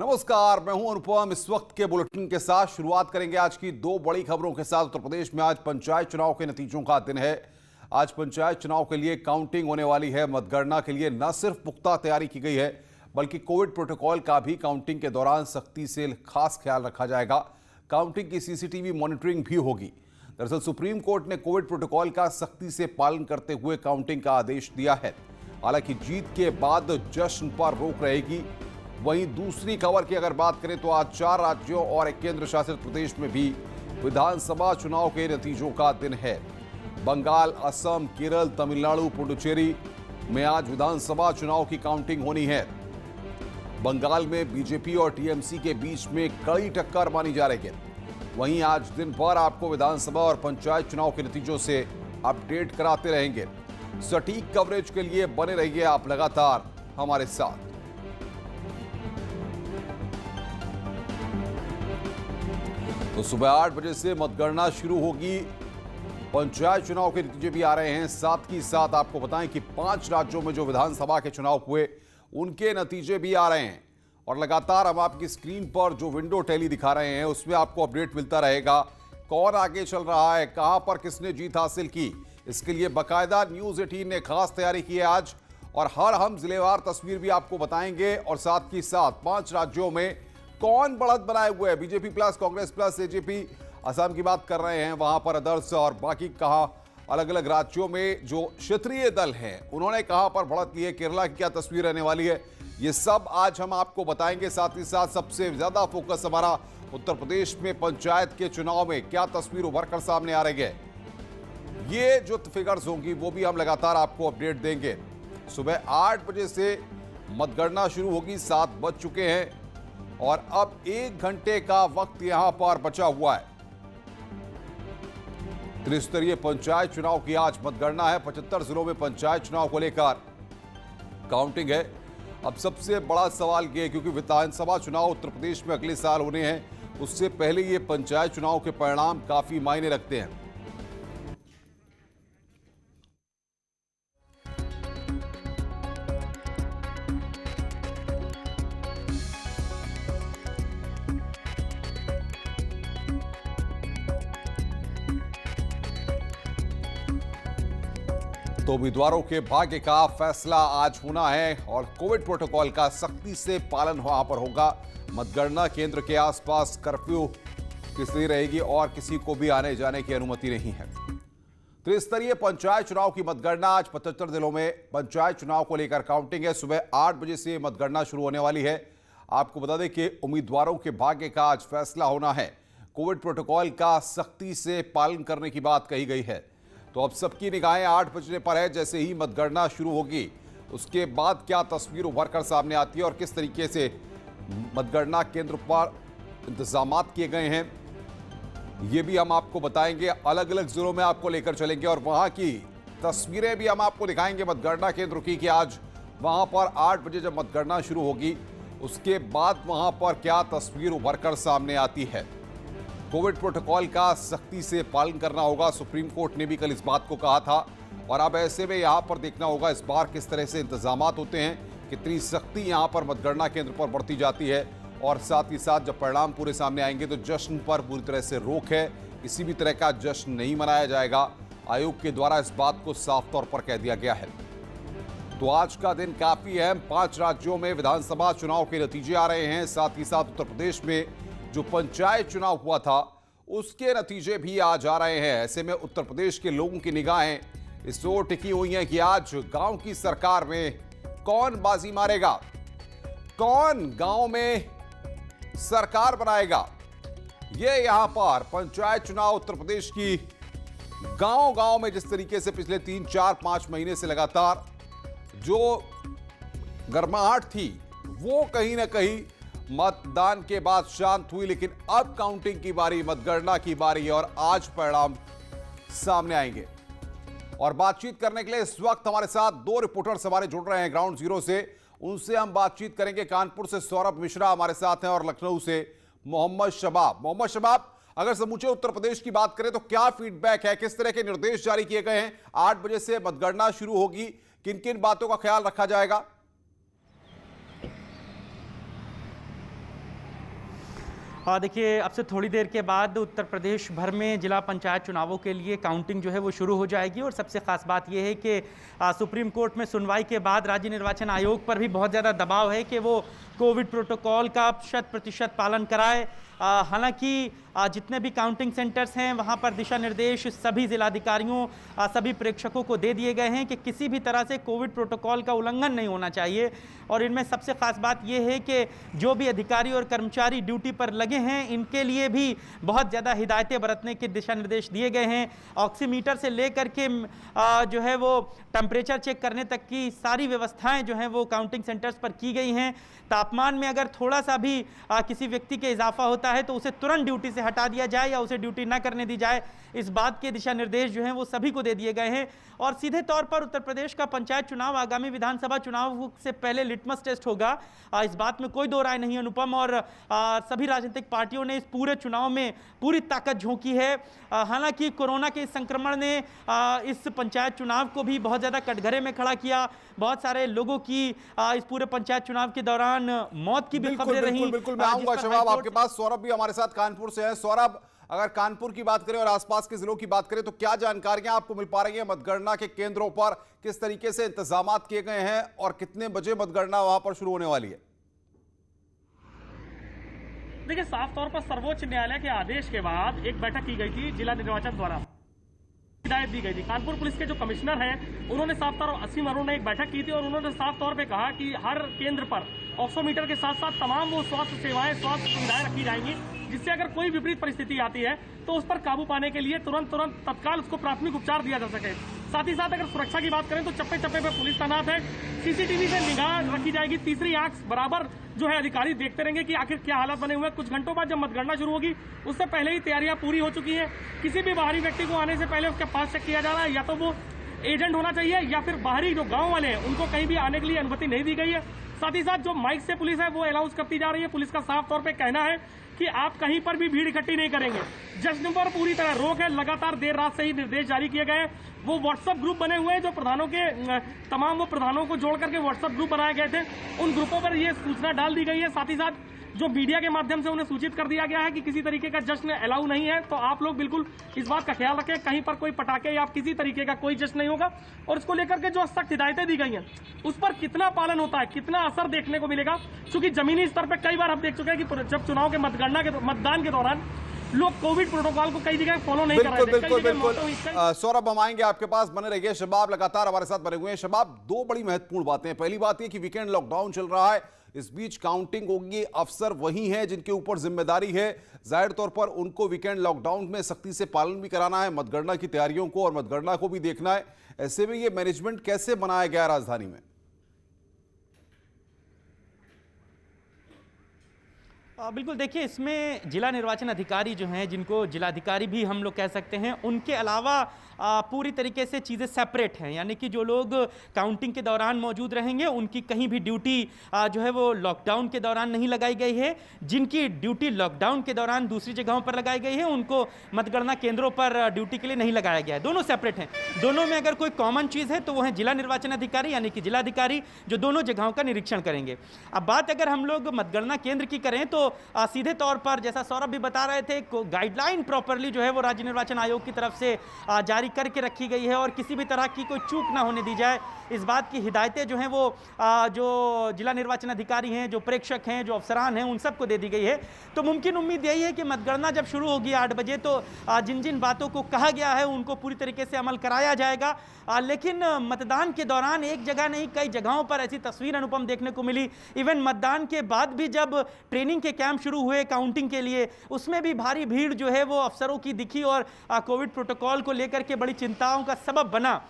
नमस्कार, मैं हूं अनुपम। इस वक्त के बुलेटिन के साथ शुरुआत करेंगे आज की दो बड़ी खबरों के साथ। उत्तर प्रदेश में आज पंचायत चुनाव के नतीजों का दिन है। आज पंचायत चुनाव के लिए काउंटिंग होने वाली है। मतगणना के लिए न सिर्फ पुख्ता तैयारी की गई है, बल्कि कोविड प्रोटोकॉल का भी काउंटिंग के दौरान सख्ती से खास ख्याल रखा जाएगा। काउंटिंग की सीसीटीवी मॉनिटरिंग भी होगी। दरअसल सुप्रीम कोर्ट ने कोविड प्रोटोकॉल का सख्ती से पालन करते हुए काउंटिंग का आदेश दिया है। हालांकि जीत के बाद जश्न पर रोक रहेगी। वहीं दूसरी खबर की अगर बात करें तो आज 4 राज्यों और एक केंद्र शासित प्रदेश में भी विधानसभा चुनाव के नतीजों का दिन है। बंगाल, असम, केरल, तमिलनाडु, पुडुचेरी में आज विधानसभा चुनाव की काउंटिंग होनी है। बंगाल में बीजेपी और टीएमसी के बीच में कड़ी टक्कर मानी जा रही है। वहीं आज दिन भर आपको विधानसभा और पंचायत चुनाव के नतीजों से अपडेट कराते रहेंगे। सटीक कवरेज के लिए बने रहिए आप लगातार हमारे साथ। तो सुबह 8 बजे से मतगणना शुरू होगी। पंचायत चुनाव के नतीजे भी आ रहे हैं। साथ ही साथ आपको बताएं कि 5 राज्यों में जो विधानसभा के चुनाव हुए उनके नतीजे भी आ रहे हैं। और लगातार हम आपकी स्क्रीन पर जो विंडो टैली दिखा रहे हैं उसमें आपको अपडेट मिलता रहेगा। कौन आगे चल रहा है, कहां पर किसने जीत हासिल की, इसके लिए बाकायदा न्यूज 18 ने खास तैयारी की है आज। और हर हम जिलेवार तस्वीर भी आपको बताएंगे। और साथ ही साथ 5 राज्यों में कौन बढ़त बनाए हुए है, BJP plus, Congress plus, AJP, Assam की बात कर रहे हैं, वहां पर अदर्स, और बाकी कहां अलग अलग राज्यों में जो क्षेत्रीय दल हैं उन्होंने कहां पर बढ़त ली है, केरला की क्या तस्वीर रहने वाली है, ये सब आज हम आपको बताएंगे। साथ ही साथ सबसे ज्यादा फोकस हमारा उत्तर प्रदेश में पंचायत के चुनाव में क्या तस्वीर उभर कर सामने आ रही है, ये जो फिगर्स होंगी वो भी हम लगातार आपको अपडेट देंगे। सुबह 8 बजे से मतगणना शुरू होगी। 7 बज चुके हैं और अब 1 घंटे का वक्त यहां पर बचा हुआ है। त्रिस्तरीय पंचायत चुनाव की आज मतगणना है। 75 जिलों में पंचायत चुनाव को लेकर काउंटिंग है। अब सबसे बड़ा सवाल यह है, क्योंकि विधानसभा चुनाव उत्तर प्रदेश में अगले साल होने हैं, उससे पहले ये पंचायत चुनाव के परिणाम काफी मायने रखते हैं। तो उम्मीदवारों के भाग्य का फैसला आज होना है और कोविड प्रोटोकॉल का सख्ती से पालन वहां पर होगा। मतगणना केंद्र के आसपास कर्फ्यू की स्थिति रहेगी और किसी को भी आने जाने की अनुमति नहीं है। त्रिस्तरीय पंचायत चुनाव की मतगणना आज 75 जिलों में पंचायत चुनाव को लेकर काउंटिंग है। सुबह 8 बजे से मतगणना शुरू होने वाली है। आपको बता दें कि उम्मीदवारों के भाग्य का आज फैसला होना है। कोविड प्रोटोकॉल का सख्ती से पालन करने की बात कही गई है। तो अब सबकी निगाहें 8 बजने पर है। जैसे ही मतगणना शुरू होगी उसके बाद क्या तस्वीर उभर कर सामने आती है और किस तरीके से मतगणना केंद्र पर इंतजाम किए गए हैं, ये भी हम आपको बताएंगे। अलग अलग जिलों में आपको लेकर चलेंगे और वहां की तस्वीरें भी हम आपको दिखाएंगे मतगणना केंद्र की, कि आज वहां पर 8 बजे जब मतगणना शुरू होगी उसके बाद वहां पर क्या तस्वीर उभर कर सामने आती है। कोविड प्रोटोकॉल का सख्ती से पालन करना होगा। सुप्रीम कोर्ट ने भी कल इस बात को कहा था और अब ऐसे में यहां पर देखना होगा इस बार किस तरह से इंतजामात होते हैं, कितनी सख्ती यहां पर मतगणना केंद्र पर बढ़ती जाती है। और साथ ही साथ जब परिणाम पूरे सामने आएंगे तो जश्न पर पूरी तरह से रोक है, किसी भी तरह का जश्न नहीं मनाया जाएगा। आयोग के द्वारा इस बात को साफ तौर पर कह दिया गया है। तो आज का दिन काफी अहम। 5 राज्यों में विधानसभा चुनाव के नतीजे आ रहे हैं। साथ ही साथ उत्तर प्रदेश में जो पंचायत चुनाव हुआ था उसके नतीजे भी आज आ रहे हैं। ऐसे में उत्तर प्रदेश के लोगों की निगाहें इस ओर टिकी हुई हैं कि आज गांव की सरकार में कौन बाजी मारेगा, कौन गांव में सरकार बनाएगा। ये यहां पर पंचायत चुनाव उत्तर प्रदेश की गांव-गांव में जिस तरीके से पिछले 3, 4, 5 महीने से लगातार जो गर्माहट थी वो कहीं ना कहीं मतदान के बाद शांत हुई, लेकिन अब काउंटिंग की बारी, मतगणना की बारी है और आज परिणाम सामने आएंगे। और बातचीत करने के लिए इस वक्त हमारे साथ 2 रिपोर्टर्स हमारे जुड़ रहे हैं ग्राउंड जीरो से। उनसे हम बातचीत करेंगे। कानपुर से सौरभ मिश्रा हमारे साथ हैं और लखनऊ से मोहम्मद शबाब। मोहम्मद शबाब, अगर समूचे उत्तर प्रदेश की बात करें तो क्या फीडबैक है, किस तरह के निर्देश जारी किए गए हैं? 8 बजे से मतगणना शुरू होगी, किन किन बातों का ख्याल रखा जाएगा? देखिए, अब से थोड़ी देर के बाद उत्तर प्रदेश भर में जिला पंचायत चुनावों के लिए काउंटिंग जो है वो शुरू हो जाएगी और सबसे खास बात यह है कि सुप्रीम कोर्ट में सुनवाई के बाद राज्य निर्वाचन आयोग पर भी बहुत ज़्यादा दबाव है कि वो कोविड प्रोटोकॉल का 100% पालन कराए। हालांकि जितने भी काउंटिंग सेंटर्स हैं वहां पर दिशा निर्देश सभी जिलाधिकारियों सभी प्रेक्षकों को दे दिए गए हैं कि किसी भी तरह से कोविड प्रोटोकॉल का उल्लंघन नहीं होना चाहिए। और इनमें सबसे खास बात यह है कि जो भी अधिकारी और कर्मचारी ड्यूटी पर लगे हैं इनके लिए भी बहुत ज़्यादा हिदायतें बरतने के दिशा निर्देश दिए गए हैं। ऑक्सीमीटर से लेकर के जो है वो टेम्परेचर चेक करने तक की सारी व्यवस्थाएं जो हैं वो काउंटिंग सेंटर्स पर की गई हैं। तापमान में अगर थोड़ा सा भी किसी व्यक्ति के इजाफा होता है तो उसे तुरंत ड्यूटी से हटा दिया जाए या उसे ड्यूटी ना करने दी जाए, इस बात के दिशा निर्देश जो हैं वो सभी को दे दिए गए हैं। और सीधे तौर पर उत्तर प्रदेश का पंचायत चुनाव आगामी विधानसभा चुनाव से पहले लिटमस टेस्ट होगा, इस बात में कोई दो राय नहीं अनुपम। और सभी राजनीतिक पार्टियों ने इस पूरे चुनाव में पूरी ताकत झोंकी है। हालांकि कोरोना के संक्रमण ने इस पंचायत चुनाव को भी बहुत ज़्यादा कटघरे में खड़ा किया। बहुत सारे लोगों की इस पूरे पंचायत चुनाव के दौरान मौत की भी खबरें रही। बिल्कुल मैं आऊंगा शबाब आपके पास। सौरभ भी हमारे साथ कानपुर से है। सौरभ, अगर कानपुर की बात करें और आसपास के जिलों की बात करें तो क्या जानकारियां आपको मिल पा रही हैं? मतगणना के केंद्रों पर किस तरीके से इंतजामात किए गए हैं और कितने बजे मतगणना वहां पर शुरू होने वाली है? देखिए, साफ तौर पर सर्वोच्च न्यायालय के आदेश के बाद एक बैठक की गई थी जिला निर्वाचन द्वारा, हिदायत दी गई थी। कानपुर पुलिस के जो कमिश्नर हैं उन्होंने साफ तौर पर असीम अरुण ने एक बैठक की थी और उन्होंने साफ तौर पे कहा कि हर केंद्र पर ऑक्सीमीटर के साथ साथ तमाम वो स्वास्थ्य सेवाएं, स्वास्थ्य सुविधाएं रखी जाएंगी, जिससे अगर कोई विपरीत परिस्थिति आती है तो उस पर काबू पाने के लिए तुरंत तत्काल उसको प्राथमिक उपचार दिया जा सके। साथ ही साथ अगर सुरक्षा की बात करें तो चप्पे चप्पे पे पुलिस तैनात है, सीसीटीवी से निगाह रखी जाएगी, तीसरी आंख बराबर जो है अधिकारी देखते रहेंगे कि आखिर क्या हालात बने हुए हैं। कुछ घंटों बाद जब मतगणना शुरू होगी उससे पहले ही तैयारियां पूरी हो चुकी हैं। किसी भी बाहरी व्यक्ति को आने से पहले उसका पास चेक किया जा रहा है, या तो वो एजेंट होना चाहिए या फिर बाहरी जो गांव वाले हैं उनको कहीं भी आने के लिए अनुमति नहीं दी गई है। साथ ही साथ जो माइक से पुलिस है वो अलाउंस करती जा रही है। पुलिस का साफ तौर पे कहना है कि आप कहीं पर भी भीड़ इकट्ठी नहीं करेंगे। जश्न पर पूरी तरह रोक है। लगातार देर रात से ही निर्देश जारी किए गए हैं। वो व्हाट्सएप ग्रुप बने हुए हैं जो प्रधानों के तमाम वो प्रधानों को जोड़ करके व्हाट्सएप ग्रुप बनाए गए थे, उन ग्रुपों पर ये सूचना डाल दी गई है। साथ ही साथ जो मीडिया के माध्यम से उन्हें सूचित कर दिया गया है कि किसी तरीके का जश्न अलाउ नहीं है, तो आप लोग बिल्कुल इस बात का ख्याल रखें, कहीं पर कोई पटाखे या किसी तरीके का कोई जश्न नहीं होगा। और इसको लेकर के जो सख्त हिदायतें दी गई हैं उस पर कितना पालन होता है, कितना असर देखने को मिलेगा, क्योंकि जमीनी स्तर पर कई बार हम देख चुके हैं कि जब चुनाव के मतदान के दौरान लोग कोविड प्रोटोकॉल को कई जगह फॉलो नहीं कर रहे थे। बिल्कुल। सौरभ, हम आएंगे आपके पास, बने रहिए। शबाब लगातार हमारे साथ बने हुए हैं। शबाब, दो बड़ी महत्वपूर्ण बातें। पहली बात यह कि वीकेंड लॉकडाउन चल रहा है, इस बीच काउंटिंग होगी, अफसर वही हैं जिनके ऊपर जिम्मेदारी है, जाहिर तौर पर उनको वीकेंड लॉकडाउन में सख्ती से पालन भी कराना है, मतगणना की तैयारियों को और मतगणना को भी देखना है। ऐसे में ये मैनेजमेंट कैसे बनाया गया राजधानी में? बिल्कुल, देखिए, इसमें जिला निर्वाचन अधिकारी जो हैं, जिनको जिलाधिकारी भी हम लोग कह सकते हैं, उनके अलावा पूरी तरीके से चीज़ें सेपरेट हैं। यानी कि जो लोग काउंटिंग के दौरान मौजूद रहेंगे उनकी कहीं भी ड्यूटी जो है वो लॉकडाउन के दौरान नहीं लगाई गई है। जिनकी ड्यूटी लॉकडाउन के दौरान दूसरी जगहों पर लगाई गई है उनको मतगणना केंद्रों पर ड्यूटी के लिए नहीं लगाया गया है। दोनों सेपरेट हैं। दोनों में अगर कोई कॉमन चीज़ है तो वो है जिला निर्वाचन अधिकारी, यानी कि जिलाधिकारी, जो दोनों जगहों का निरीक्षण करेंगे। अब बात अगर हम लोग मतगणना केंद्र की करें तो सीधे तौर पर, जैसा सौरभ भी बता रहे थे, गाइडलाइन प्रॉपरली जो है वो राज्य निर्वाचन आयोग की तरफ से जारी करके रखी गई है और किसी भी तरह की कोई चूक ना होने दी जाए, इस बात की हिदायतें जो हैं वो जो जिला निर्वाचन अधिकारी हैं, जो प्रेक्षक हैं, जो अफसरान हैं, उन सबको दे दी गई है। तो मुमकिन उम्मीद यही है कि मतगणना जब शुरू होगी 8 बजे तो जिन जिन बातों को कहा गया है उनको पूरी तरीके से अमल कराया जाएगा। लेकिन मतदान के दौरान एक जगह नहीं, कई जगहों पर ऐसी तस्वीर अनुपम देखने को मिली। इवन मतदान के बाद भी जब ट्रेनिंग के कैंप शुरू हुए काउंटिंग के लिए, उसमें भी भारी भीड़ जो है वो अफसरों की दिखी और कोविड प्रोटोकॉल को लेकर के बड़ी चिंताओं का सबब बना।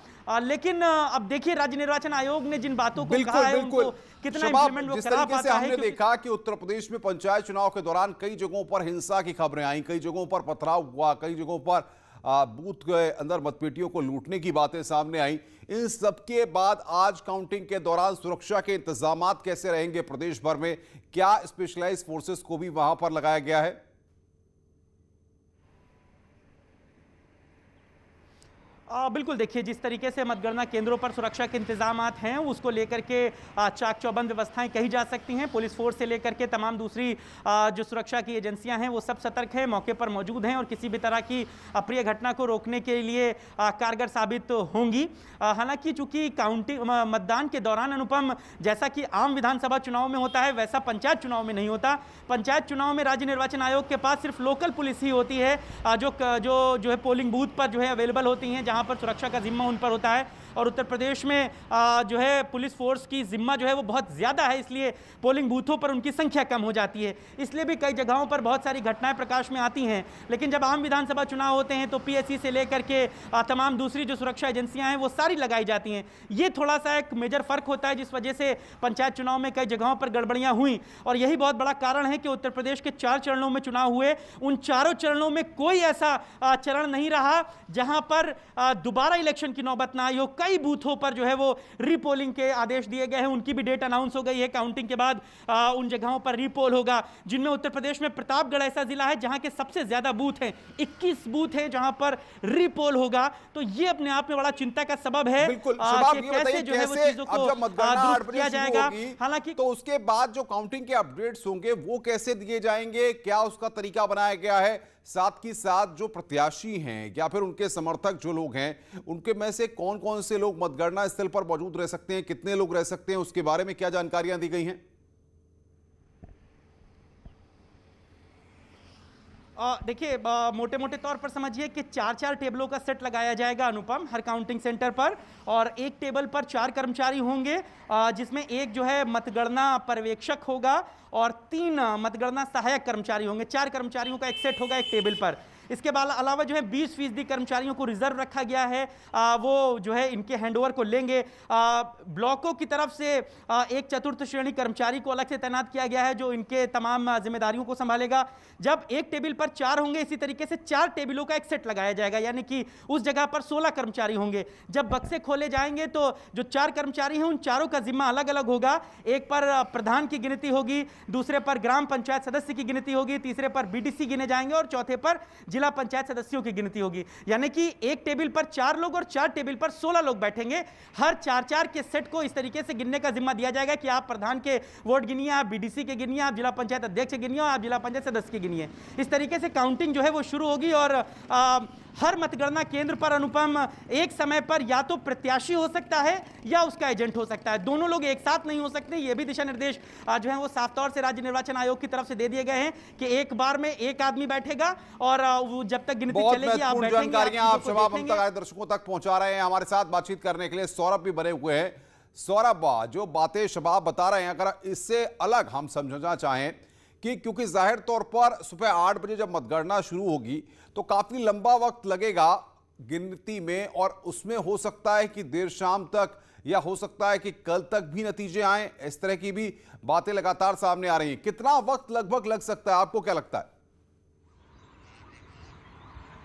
लेकिन अब देखिए, राज्य निर्वाचन आयोग ने जिन बातों को कहा है उनको कितना इंप्लीमेंट वो करा पाता है। हमने देखा कि उत्तर प्रदेश में पंचायत चुनाव के दौरान कई जगहों पर हिंसा की खबरें आई, कई जगहों पर पथराव हुआ, कई जगहों पर बूथ के अंदर मतपेटियों को लूटने की बातें सामने आई। इन सबके बाद आज काउंटिंग के दौरान सुरक्षा के इंतजामात कैसे रहेंगे प्रदेश भर में? क्या स्पेशलाइज्ड फोर्सेस को भी वहां पर लगाया गया है? बिल्कुल देखिए, जिस तरीके से मतगणना केंद्रों पर सुरक्षा के इंतजामात हैं उसको लेकर के चाक चौबंद व्यवस्थाएं कही जा सकती हैं। पुलिस फोर्स से लेकर के तमाम दूसरी जो सुरक्षा की एजेंसियां हैं वो सब सतर्क हैं, मौके पर मौजूद हैं और किसी भी तरह की अप्रिय घटना को रोकने के लिए कारगर साबित होंगी। हालांकि चूंकि काउंटिंग मतदान के दौरान अनुपम, जैसा कि आम विधानसभा चुनाव में होता है वैसा पंचायत चुनाव में नहीं होता। पंचायत चुनाव में राज्य निर्वाचन आयोग के पास सिर्फ लोकल पुलिस ही होती है जो है पोलिंग बूथ पर जो है अवेलेबल होती हैं, जहां पर सुरक्षा का जिम्मा उन पर होता है। और उत्तर प्रदेश में जो है पुलिस फोर्स की जिम्मा जो है वो बहुत ज़्यादा है, इसलिए पोलिंग बूथों पर उनकी संख्या कम हो जाती है। इसलिए भी कई जगहों पर बहुत सारी घटनाएं प्रकाश में आती हैं। लेकिन जब आम विधानसभा चुनाव होते हैं तो पीएससी से लेकर के तमाम दूसरी जो सुरक्षा एजेंसियां हैं वो सारी लगाई जाती हैं। ये थोड़ा सा एक मेजर फर्क होता है जिस वजह से पंचायत चुनाव में कई जगहों पर गड़बड़ियां हुई। और यही बहुत बड़ा कारण है कि उत्तर प्रदेश के 4 चरणों में चुनाव हुए, उन चारों चरणों में कोई ऐसा चरण नहीं रहा जहां पर दोबारा इलेक्शन की नौबत ना आई हो। कई बूथों पर जो है वो रीपोलिंग के आदेश दिए गए हैं, उनकी भी डेट अनाउंस हो गई है। काउंटिंग के बाद उन जगहों पर रीपोल होगा, जिनमें उत्तर प्रदेश में प्रतापगढ़ ऐसा जिला है जहां के सबसे ज्यादा बूथ हैं, 21 बूथ हैं जहां पर रीपोल होगा। तो ये अपने आप में बड़ा चिंता का सबब है। बिल्कुल, कैसे जो है वो चीजों को दुरुस्त किया जाएगा। हालांकि तो उसके बाद जो काउंटिंग के अपडेट्स होंगे वो कैसे दिए जाएंगे, क्या उसका तरीका बनाया गया है? साथ ही साथ जो प्रत्याशी हैं या फिर उनके समर्थक जो लोग हैं, उनके में से कौन कौन से लोग मतगणना स्थल पर मौजूद रह सकते हैं, कितने लोग रह सकते हैं, उसके बारे में क्या जानकारियां दी गई हैं? देखिए, मोटे मोटे तौर पर समझिए कि 4-4 टेबलों का सेट लगाया जाएगा अनुपम हर काउंटिंग सेंटर पर, और एक टेबल पर 4 कर्मचारी होंगे, जिसमें एक जो है मतगणना पर्यवेक्षक होगा और 3 मतगणना सहायक कर्मचारी होंगे। 4 कर्मचारियों का एक सेट होगा एक टेबल पर। इसके अलावा जो है 20% कर्मचारियों को रिजर्व रखा गया है, वो जो है इनके हैंडओवर को लेंगे। ब्लॉकों की तरफ से एक चतुर्थ श्रेणी कर्मचारी को अलग से तैनात किया गया है जो इनके तमाम जिम्मेदारियों को संभालेगा। जब एक टेबल पर 4 होंगे, इसी तरीके से 4 टेबलों का एक सेट लगाया जाएगा, यानी कि उस जगह पर 16 कर्मचारी होंगे। जब बक्से खोले जाएंगे तो जो 4 कर्मचारी हैं उन चारों का जिम्मा अलग अलग होगा। एक पर प्रधान की गिनती होगी, दूसरे पर ग्राम पंचायत सदस्य की गिनती होगी, तीसरे पर बीडीसी गिने जाएंगे और चौथे पर जिला पंचायत सदस्यों की गिनती होगी। यानी कि एक टेबल पर 4 लोग और 4 टेबल पर 16 लोग बैठेंगे। हर 4-4 के सेट को इस तरीके से गिनने का जिम्मा दिया जाएगा कि आप प्रधान के वोट गिनिए, आप बीडीसी के गिनिए, आप जिला पंचायत अध्यक्ष गिनिए और आप जिला पंचायत सदस्य के गिनिए। इस तरीके से काउंटिंग जो है वो शुरू होगी। और हर मतगणना केंद्र पर अनुपम एक समय पर या तो प्रत्याशी हो सकता है या उसका एजेंट हो सकता है, दोनों लोग एक साथ नहीं हो सकते। ये भी दिशा निर्देश जो है वो साफ तौर से राज्य निर्वाचन आयोग की तरफ से दे दिए गए हैं कि एक बार में एक आदमी बैठेगा और जब तक गिनती चलेगी आप बैठेंगे। जानकारियां आप शबाब हम तक दर्शकों तक पहुंचा रहे हैं। हमारे साथ बातचीत करने के लिए सौरभ भी बने हुए हैं। सौरभ, जो बातें शबाब बता रहे हैं, अगर इससे अलग हम समझना चाहें कि क्योंकि जाहिर तौर पर सुबह 8 बजे जब मतगणना शुरू होगी तो काफी लंबा वक्त लगेगा गिनती में, और उसमें हो सकता है कि देर शाम तक या हो सकता है कि कल तक भी नतीजे आए। इस तरह की भी बातें लगातार सामने आ रही हैं। कितना वक्त लगभग लग सकता है, आपको क्या लगता है?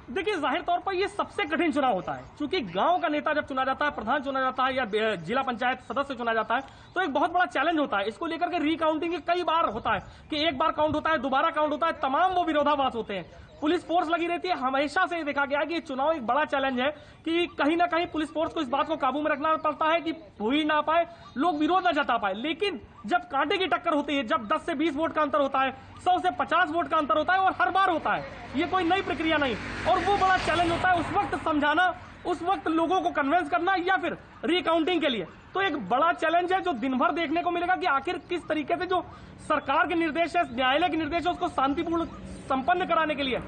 देखिए, जाहिर तौर पर यह सबसे कठिन चुनाव होता है, क्योंकि गांव का नेता जब चुना जाता है, प्रधान चुना जाता है या जिला पंचायत सदस्य चुना जाता है, तो एक बहुत बड़ा चैलेंज होता है। इसको लेकर के रिकाउंटिंग कई बार होता है कि एक बार काउंट होता है, दोबारा काउंट होता है, तमाम वो विरोधाभास होते हैं। पुलिस फोर्स लगी रहती है। हमेशा से देखा गया है कि ये चुनाव एक बड़ा चैलेंज है कि कहीं ना कहीं पुलिस फोर्स को इस बात को काबू में रखना पड़ता है कि हो ही ना पाए, लोग विरोध ना जता पाए। लेकिन जब कांटे की टक्कर होती है, जब 10 से 20 वोट का अंतर होता है, 100 से 50 वोट का अंतर होता है, और हर बार होता है, ये कोई नई प्रक्रिया नहीं, और वो बड़ा चैलेंज होता है उस वक्त समझाना, उस वक्त लोगों को कन्विंस करना, या फिर रिकाउंटिंग के लिए। तो एक बड़ा चैलेंज है जो दिन भर देखने को मिलेगा कि आखिर किस तरीके से जो सरकार के निर्देश है, न्यायालय के निर्देश है, उसको शांतिपूर्ण संपन्न कराने के लिए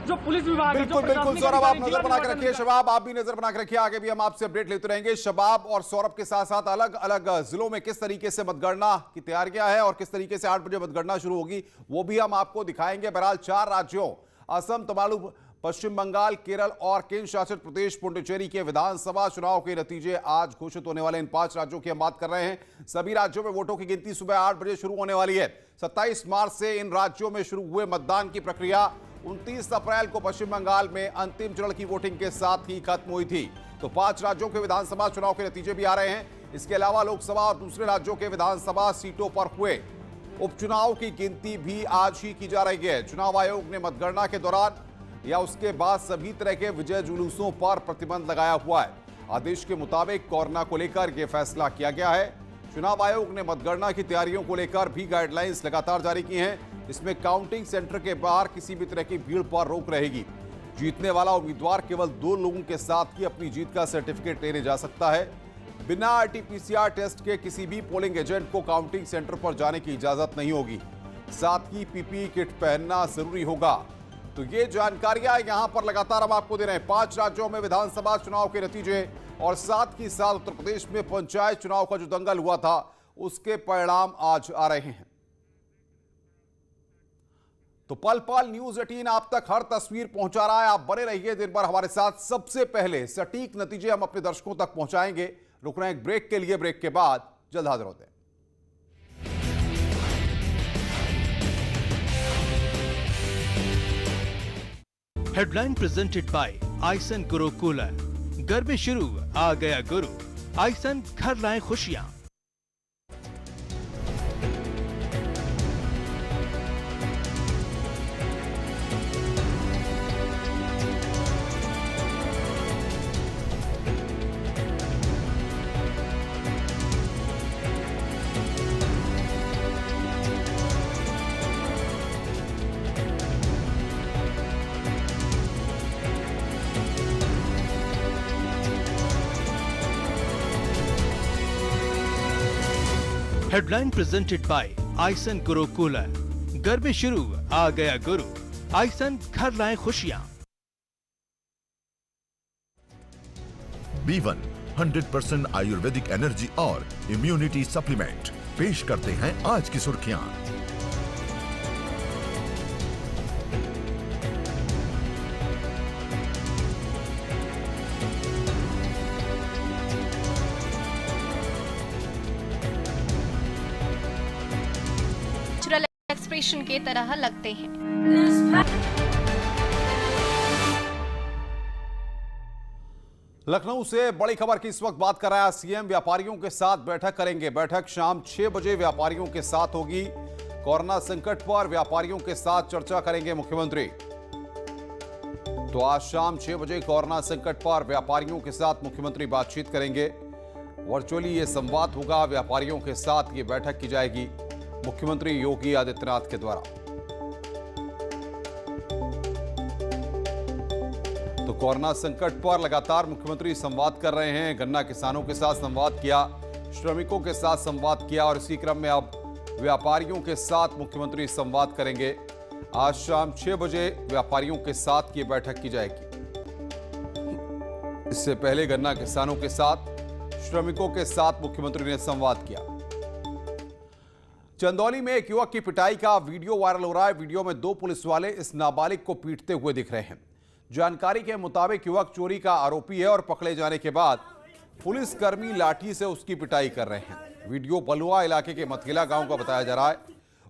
जो पुलिस विभाग है, बिल्कुल सौरभ, आप नजर बना के रखिए। शबाब, आप भी नजर बना के रखिए, आगे भी हम आपसे अपडेट लेते रहेंगे। शबाब और सौरभ के साथ साथ अलग अलग जिलों में किस तरीके से मतगणना की तैयारियां है और किस तरीके से 8 बजे मतगणना शुरू होगी वो भी हम आपको दिखाएंगे। बहरहाल 4 राज्यों असम, तमिलनाडु, पश्चिम बंगाल, केरल और केंद्र शासित प्रदेश पुडुचेरी के विधानसभा चुनाव के नतीजे आज घोषित होने वाले इन 5 राज्यों की हम बात कर रहे हैं। सभी राज्यों में वोटों की गिनती सुबह 8 बजे शुरू होने वाली है। 27 मार्च से इन राज्यों में शुरू हुए मतदान की प्रक्रिया 29 अप्रैल को पश्चिम बंगाल में अंतिम चरण की वोटिंग के साथ ही खत्म हुई थी। तो 5 राज्यों के विधानसभा चुनाव के नतीजे भी आ रहे हैं। इसके अलावा लोकसभा और दूसरे राज्यों के विधानसभा सीटों पर हुए उपचुनाव की गिनती भी आज ही की जा रही है। चुनाव आयोग ने मतगणना के दौरान या उसके बाद सभी तरह के विजय जुलूसों पर प्रतिबंध लगाया हुआ है। आदेश के मुताबिक कोरोना को लेकर यह फैसला किया गया है। चुनाव आयोग ने मतगणना की तैयारियों को लेकर भी गाइडलाइंस लगातार जारी की हैं। इसमें काउंटिंग सेंटर के बाहर किसी भी तरह की भीड़ पर रोक रहेगी। जीतने वाला उम्मीदवार केवल 2 लोगों के साथ ही अपनी जीत का सर्टिफिकेट लेने जा सकता है। बिना आरटी-पीसीआर टेस्ट के किसी भी पोलिंग एजेंट को काउंटिंग सेंटर पर जाने की इजाजत नहीं होगी। साथ ही पीपीई किट पहनना जरूरी होगा। तो ये जानकारियां यहां पर लगातार हम आपको दे रहे हैं। 5 राज्यों में विधानसभा चुनाव के नतीजे और साथ ही साथ उत्तर प्रदेश में पंचायत चुनाव का जो दंगल हुआ था उसके परिणाम आज आ रहे हैं। तो पल पल न्यूज 18 आप तक हर तस्वीर पहुंचा रहा है। आप बने रहिए दिन भर हमारे साथ। सबसे पहले सटीक नतीजे हम अपने दर्शकों तक पहुंचाएंगे। रुक रहे हैं एक ब्रेक के लिए। ब्रेक के बाद जल्द हाजिर होते हैं। हेडलाइन प्रेजेंटेड बाय आइसन गुरु कूलर। गर्मी शुरू, आ गया गुरु। आइसन घर लाए खुशियां। हेडलाइन प्रेजेंटेड बाय आइसन गुरु कूलर। गर्मी शुरू, आ गया गुरु। आइसन घर लाए खुशियां। B1 100% आयुर्वेदिक एनर्जी और इम्यूनिटी सप्लीमेंट पेश करते हैं आज की सुर्खियां। एक्सप्रेशन के तरह लगते हैं। लखनऊ से बड़ी खबर की इस वक्त बात कर रहा है। सीएम व्यापारियों के साथ बैठक करेंगे। बैठक शाम 6 बजे व्यापारियों के साथ होगी। कोरोना संकट पर व्यापारियों के साथ चर्चा करेंगे मुख्यमंत्री। तो आज शाम 6 बजे कोरोना संकट पर व्यापारियों के साथ मुख्यमंत्री बातचीत करेंगे। वर्चुअली ये संवाद होगा। व्यापारियों के साथ ये बैठक की जाएगी मुख्यमंत्री योगी आदित्यनाथ के द्वारा। तो कोरोना संकट पर लगातार मुख्यमंत्री संवाद कर रहे हैं। गन्ना किसानों के साथ संवाद किया, श्रमिकों के साथ संवाद किया और इसी क्रम में अब व्यापारियों के साथ मुख्यमंत्री संवाद करेंगे। आज शाम 6 बजे व्यापारियों के साथ ये बैठक की जाएगी। इससे पहले गन्ना किसानों के साथ, श्रमिकों के साथ मुख्यमंत्री ने संवाद किया। चंदौली में एक युवक की पिटाई का वीडियो वायरल हो रहा है। वीडियो में 2 पुलिस वाले इस नाबालिग को पीटते हुए दिख रहे हैं। जानकारी के मुताबिक युवक चोरी का आरोपी है और पकड़े जाने के बाद पुलिसकर्मी लाठी से उसकी पिटाई कर रहे हैं। वीडियो बलुआ इलाके के मथेला गांव का बताया जा रहा है।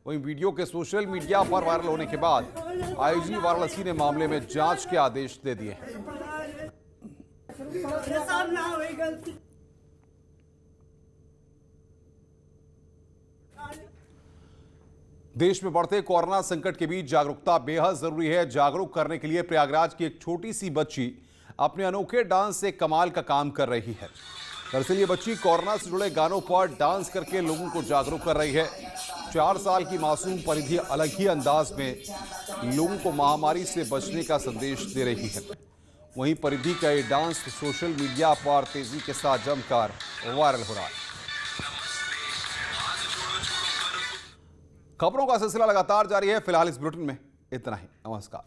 वहीं वीडियो के सोशल मीडिया पर वायरल होने के बाद आईजी वाराणसी ने मामले में जांच के आदेश दे दिए हैं। देश में बढ़ते कोरोना संकट के बीच जागरूकता बेहद जरूरी है। जागरूक करने के लिए प्रयागराज की एक छोटी सी बच्ची अपने अनोखे डांस से कमाल का काम कर रही है। दरअसल ये बच्ची कोरोना से जुड़े गानों पर डांस करके लोगों को जागरूक कर रही है। 4 साल की मासूम परिधि अलग ही अंदाज में लोगों को महामारी से बचने का संदेश दे रही है। वहीं परिधि का ये डांस सोशल मीडिया पर तेजी के साथ जमकर वायरल हो रहा है। खबरों का सिलसिला लगातार जारी है। फिलहाल इस बुलेटिन में इतना ही। नमस्कार।